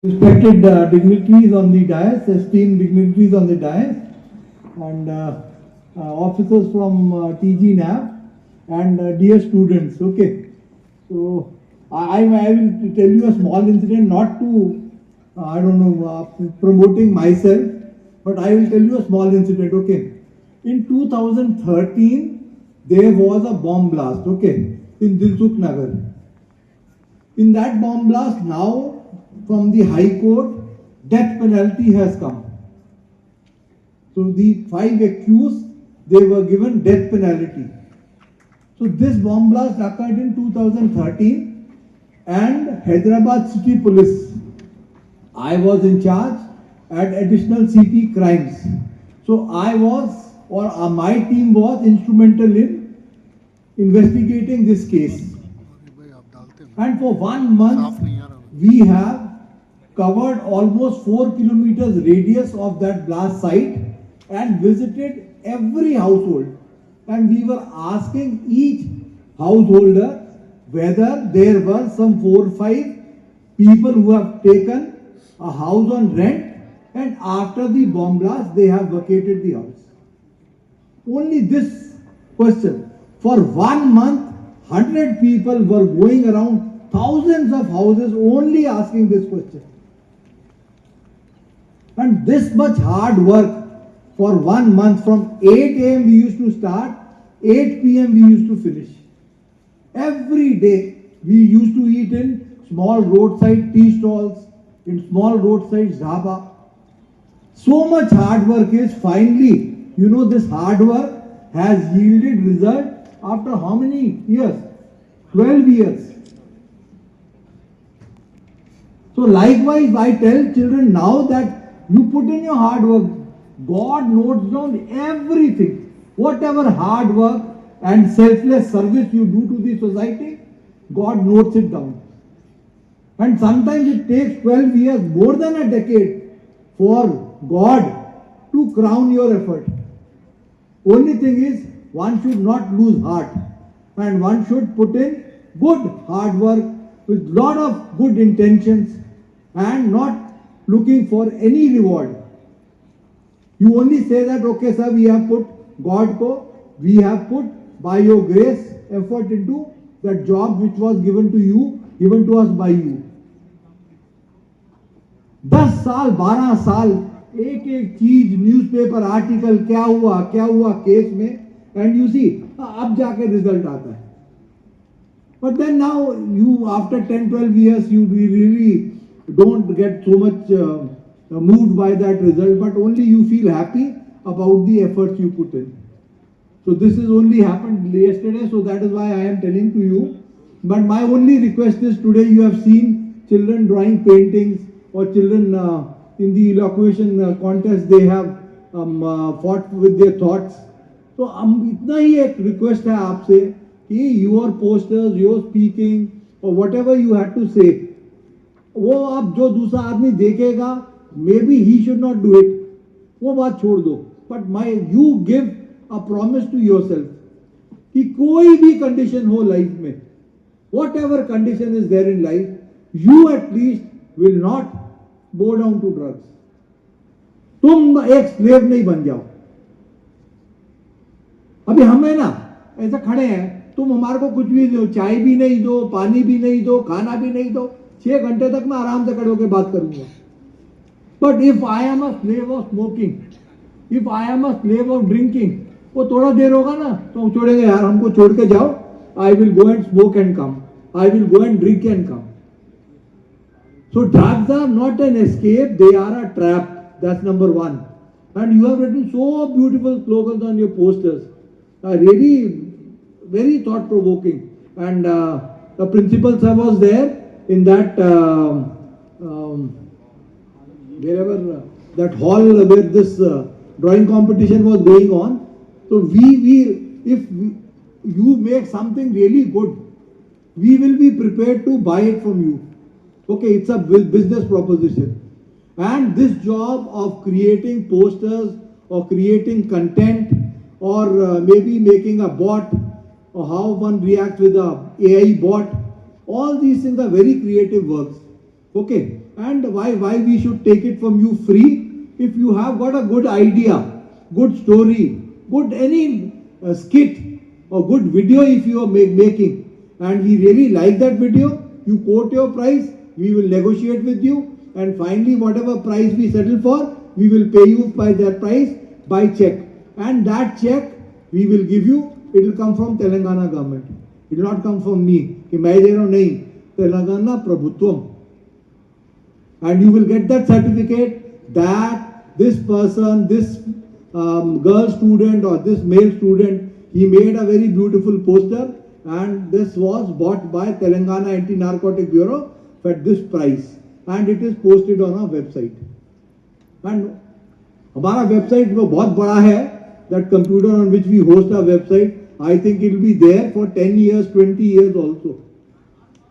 Respected dignitaries on the dais, esteemed dignitaries on the dais, and officers from TG NAV, and dear students. Okay, so I will tell you a small incident, not to promoting myself, but I will tell you a small incident. Okay, in 2013 there was a bomb blast. Okay, in Dilsukh Nagar. In that bomb blast, now from the High Court, death penalty has come. So the 5 accused, they were given death penalty. So this bomb blast occurred in 2013, and Hyderabad City Police, I was in charge at additional CP crimes. So I was, or my team was instrumental in investigating this case. And for 1 month, we have covered almost 4 kilometers radius of that blast site and visited every household. And we were asking each householder whether there were some 4 or 5 people who have taken a house on rent, and after the bomb blast they have vacated the house. Only this question. For 1 month, 100 people were going around thousands of houses only asking this question. And this much hard work for 1 month, from 8 a.m. we used to start, 8 p.m. we used to finish. Every day we used to eat in small roadside tea stalls, in small roadside dhaba. So much hard work is finally, this hard work has yielded result after how many years? 12 years. So likewise, I tell children now that you put in your hard work, God notes down everything. Whatever hard work and selfless service you do to the society, God notes it down. And sometimes it takes 12 years, more than a decade, for God to crown your effort. Only thing is, one should not lose heart, and one should put in good hard work with lot of good intentions and not looking for any reward. You only say that, okay sir, we have put we have put by your grace effort into that job which was given to you, given to us by you. 10 साल 12 साल एक एक चीज, newspaper article, क्या हुआ case में, and you see अब जाके रिजल्ट आता है. But then now you, after 10-12 years, you really don't get so much moved by that result, but only you feel happy about the efforts you put in. So this has only happened yesterday, so that is why I am telling to you. But my only request is, today you have seen children drawing paintings, or children in the elocution contest, they have fought with their thoughts. So इतना ही एक request है आपसे कि your posters, your speaking, or whatever you had to say, वो आप जो दूसरा आदमी देखेगा, maybe he should not do it, वो बात छोड़ दो. But you give a promise to yourself कि कोई भी condition हो life में, whatever condition is there in life, you at least will not go down to drugs. तुम एक slave नहीं बन जाओ. अभी हमें ना ऐसा खड़े हैं, तुम हमारे को कुछ भी दो, चाय भी नहीं दो, पानी भी नहीं दो, खाना भी नहीं दो, 6 घंटे तक मैं आराम से खड़े होकर बात करूंगा. But if I am a slave of smoking, if I am a slave of drinking, वो थोड़ा देर होगा ना तो हम छोड़ेंगे, यार हमको छोड़ के जाओ, I will go and smoke and come, I will go and drink and come. So drugs are not an escape, they are a trap. That's number one. And you have written so beautiful slogans on your posters, really very thought-provoking. And the principal sir was there in that wherever that hall where this drawing competition was going on. So if you make something really good, we will be prepared to buy it from you. Okay, it's a business proposition. And this job of creating posters or creating content or maybe making a bot, or how one reacts with a AI bot, all these things are very creative works. Okay, and why we should take it from you free? If you have got a good idea, good story, good any skit or good video if you are making, and we really like that video, you quote your price, we will negotiate with you, and finally whatever price we settle for, we will pay you by that price by check, and that check we will give you. It will come from Telangana government. It will not come from me. कि मैं दे रहा हूँ नहीं, Telangana Prabhutvam. And you will get that certificate that this person, this girl student or this male student, he made a very beautiful poster, and this was bought by Telangana Anti-Narcotic Bureau at this price, and it is posted on our website. And हमारा website वो बहुत बड़ा है. That computer on which we host our website, I think it will be there for 10 years, 20 years also.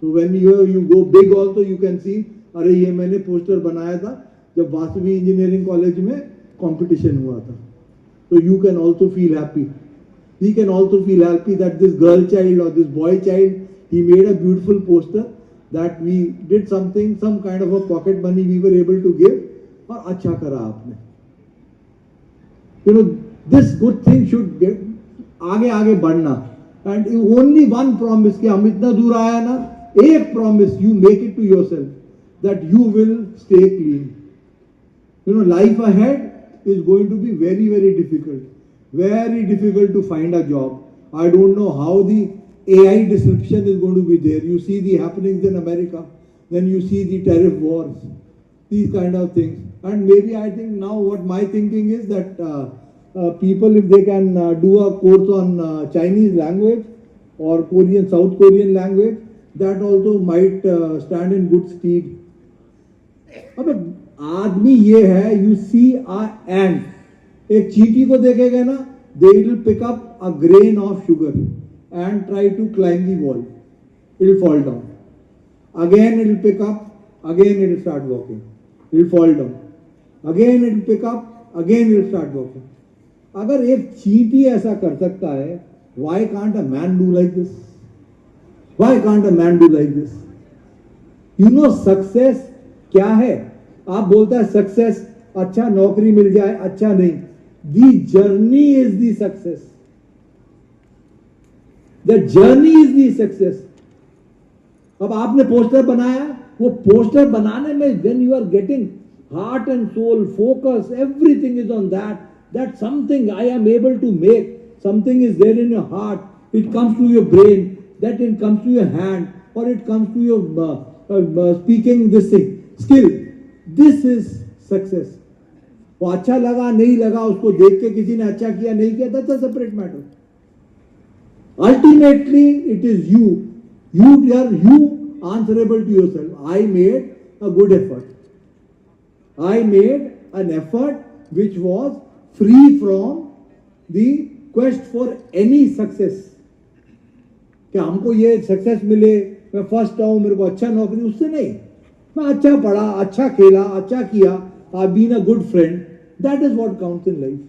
So when you go big also, you can see, अरे ये मैंने poster बनाया था जब वासवी इंजीनियरिंग कॉलेज में कंपटीशन हुआ था. So you can also feel happy. We can also feel happy that this girl child or this boy child, he made a beautiful poster that we did something, some kind of a pocket money we were able to give, और अच्छा करा आपने. You know, this good thing should get आगे आगे बढ़ना. And only one promise कि हम इतना दूर आया ना, एक promise you make it to yourself that you will stay clean. You know, life ahead is going to be very, very difficult to find a job. I don't know how the AI disruption is going to be there. You see the happenings in America, then you see the tariff wars, these kind of things. And maybe I think now what my thinking is that people, if they can do a course on Chinese language or Korean, South Korean language, that also might stand in good stead. अब आदमी ये है, you see a ant, एक चींटी को देखेगा ना, they will pick up a grain of sugar and try to climb the wall. It will fall down. Again it will pick up, again it will start walking. It will fall down. Again it will pick up, again it will start walking. अगर एक चींटी ऐसा कर सकता है, why can't a man do like this? Why can't a man do like this? You know success क्या है? आप बोलता है सक्सेस, अच्छा नौकरी मिल जाए, अच्छा नहीं. The journey is the success. The journey is the success. अब आपने पोस्टर बनाया, वो पोस्टर बनाने में when you are getting heart and soul, focus, everything is on that. That something I am able to make, something is there in your heart, it comes to your brain, that it comes to your hand, or it comes to your speaking this thing. Skill. This is success. वो अच्छा लगा नहीं लगा, उसको देख के किसी ने अच्छा किया नहीं किया, that's a separate matter. Ultimately, it is you. You are answerable to yourself. I made a good effort. I made an effort which was free from the quest for any success. कि हमको ये success मिले, मैं first आऊं, मेरे को अच्छा नौकरी, उससे नहीं. मैं अच्छा पढ़ा, अच्छा खेला, अच्छा किया, I've been a good friend. That is what counts in life.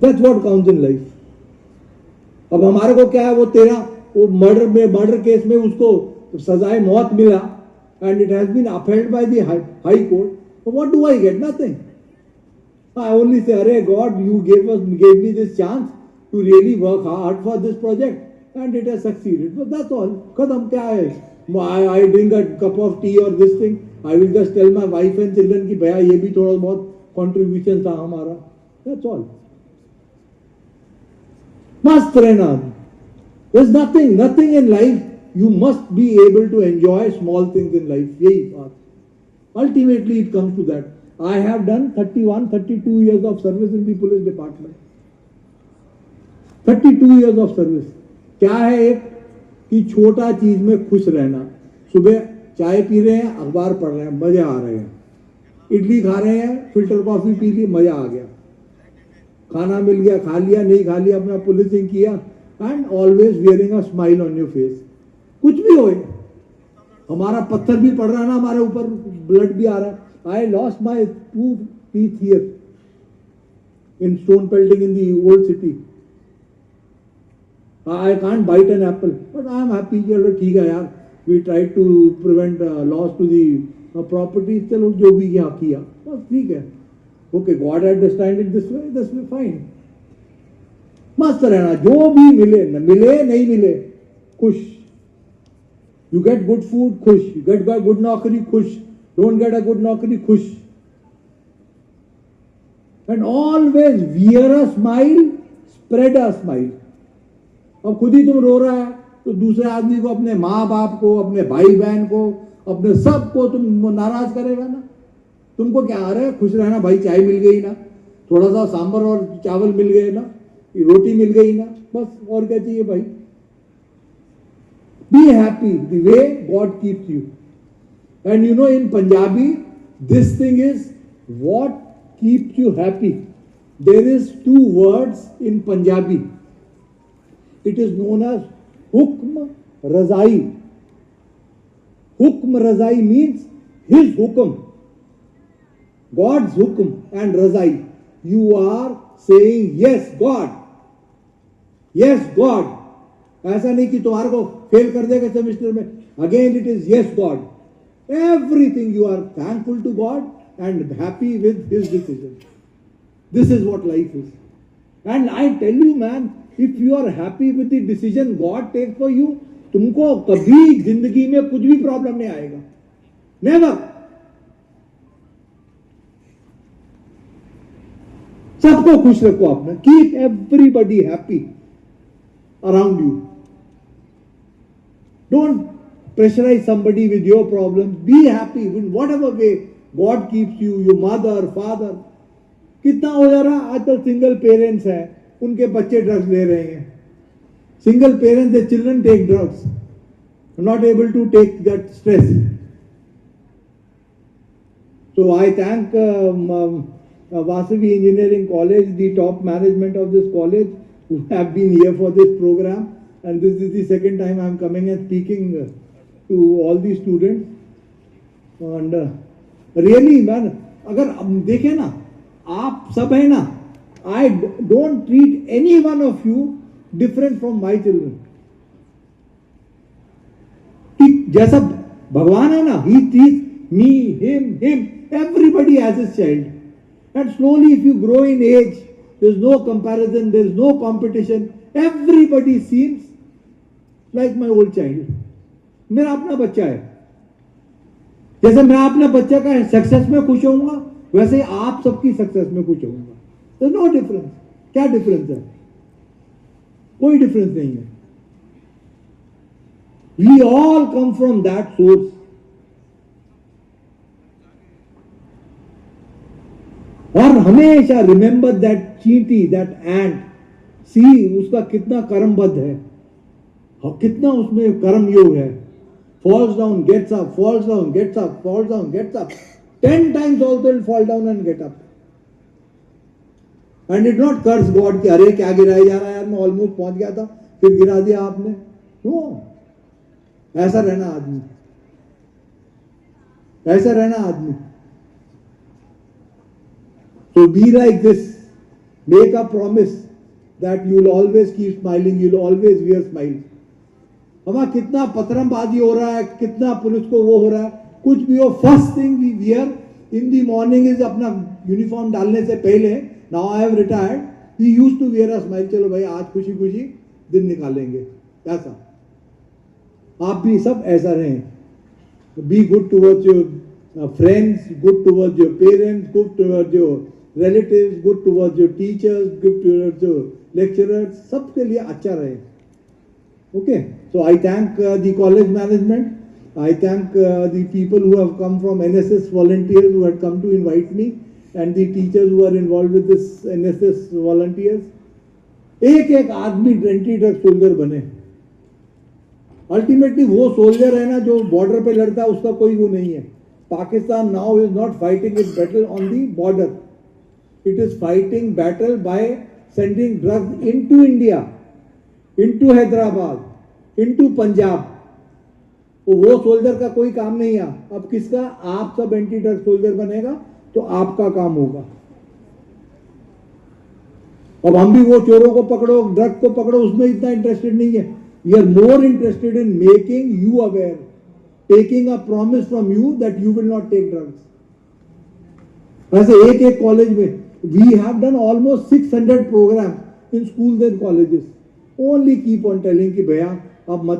That's what counts in life. अब हमारे को क्या है, वो तेरा वो मर्डर केस में उसको सजाए मौत मिला, and it has been upheld by the high court. So what do I get? Nothing. I only say, "Arey God, you gave me this chance to really work hard for this project, and it has succeeded." So that's all. खत्म. क्या है? I drink a cup of tea or this thing. I will just tell my wife and children कि भैया ये भी थोड़ा बहुत contribution था हमारा. That's all. मस्त रहना. There's nothing in life. You must be able to enjoy small things in life. यही बात. Ultimately, it comes to that. I have done 32 years of service in the police department. 32 years of service. क्या है एक कि छोटा चीज में खुश रहना. सुबह चाय पी रहे हैं, अखबार पढ़ रहे हैं, मजे आ रहे हैं. इडली खा रहे हैं, फिल्टर कॉफी पी ली, मजा आ गया. खाना मिल गया, खा लिया, नहीं खा लिया, अपना पुलिसिंग किया, and always wearing a smile on your face. कुछ भी हो, हमारा पत्थर भी पड़ रहा है ना हमारे ऊपर, ब्लड भी आ रहा है. I lost my 2 teeth here in stone pelting in the old city. I can't bite an apple, but I am happy. चलो ठीक है यार, we try to prevent loss to the property, चलो जो भी किया बस ठीक है, okay, God understand it this way fine. मस्त रहना, जो भी मिले, न मिले नहीं मिले खुश। यू गेट गुड फूड खुश, यू गेट गुड नौकरी खुश, डोंट गेट अ गुड नौकरी खुश। And always wear a smile, spread a smile. अब खुद ही तुम रो रहा है तो दूसरे आदमी को, अपने माँ बाप को, अपने भाई बहन को, अपने सबको तुम नाराज करेगा ना। तुमको क्या आ रहा है, खुश रहना भाई, चाय मिल गई ना, थोड़ा सा सांभर और चावल मिल गए ना, रोटी मिल गई ना, बस और क्या चाहिए भाई। Be happy the way God keeps you. And you know in Punjabi this thing is what keeps you happy. There is 2 words in Punjabi. It is known as hukm razai. Hukm razai means his hukm, God's hukm, and razai. You are saying yes God, yes God. ऐसा नहीं कि तुम्हारे को fail कर देगा semester में, again it is yes God. Everything you are thankful to God and happy with his decision. This is what life is. And I tell you man, if you are happy with the decision God takes for you, तुमको कभी जिंदगी में कुछ भी problem नहीं आएगा, never. सबको खुश रखो अपने, keep everybody happy around you. Don't pressurize somebody with your problems. Be happy in whatever way God keeps you, your mother, father. कितना हो जा रहा है आजकल, सिंगल पेरेंट्स है, उनके बच्चे ड्रग्स ले रहे हैं। Single parents, their children take drugs, not able to take that stress. So I thank Vasavi Engineering College, the top management of this college, who have been here for this program, and this is the second time I am coming and speaking to all these students. And really man, अगर देखें ना, आप सब है ना, I don't treat any one of you different from my children. जैसा भगवान है ना, he treats me, him, everybody as his child. And slowly if you grow in age, there's no comparison, there's no competition, everybody seems like my old child. मेरा अपना बच्चा है, जैसे मैं अपने बच्चे का सक्सेस में खुश होऊंगा, वैसे आप सबकी सक्सेस में खुश होऊंगा। There's no difference. क्या डिफरेंस है? कोई डिफरेंस नहीं है। We all come from that source. और हमेशा रिमेंबर दैट चींटी, दैट एंट, सी उसका कितना कर्मबद्ध है, कितना उसमें कर्म योग है। Falls down, gets up, falls down, gets up, falls down, gets up. 10 times also it will fall down and get up. And it not curse God कि अरे क्या गिराया जा रहा है यार, मैं ऑलमोस्ट पहुंच गया था फिर गिरा दिया आपने। नो, ऐसा रहना आदमी, ऐसा रहना आदमी। So be like this. Make a promise that you will always keep smiling, you will always wear smiles. हमारा कितना पतरमबाजी हो रहा है, कितना पुलिस को वो हो रहा है, कुछ भी हो, first thing we wear in the morning is अपना यूनिफॉर्म डालने से पहले, now I have retired, we used to wear a smile. चलो भाई आज खुशी खुशी दिन निकालेंगे, ऐसा। आप भी सब ऐसा रहें। Be good towards your friends, good towards your parents, good towards your relatives, good towards your teachers, good towards your lecturers, सबके लिए अच्छा रहे। Okay, so I thank the college management, I thank the people who have come from NSS volunteers who had come to invite me, and the teachers who are involved with this NSS volunteers. एक एक आदमी anti drug soldier बने। Ultimately वो soldier है ना जो border पे लड़ता है, उसका कोई वो नहीं है। Pakistan now is not fighting it battle on the border, it is fighting battle by sending drugs into India, into Hyderabad, into Punjab. वो सोल्जर का कोई काम नहीं है। अब किसका? आप सब एंटी ड्रग सोल्जर बनेगा तो आपका काम होगा। अब हम भी वो चोरों को पकड़ो, ड्रग को पकड़ो, उसमें इतना इंटरेस्टेड नहीं है। We are more interested in making you aware taking a promise from you that you will not take drugs. ऐसे एक एक कॉलेज में we have done almost 600 programs in schools and colleges. Only keep on telling कि भैया अब मत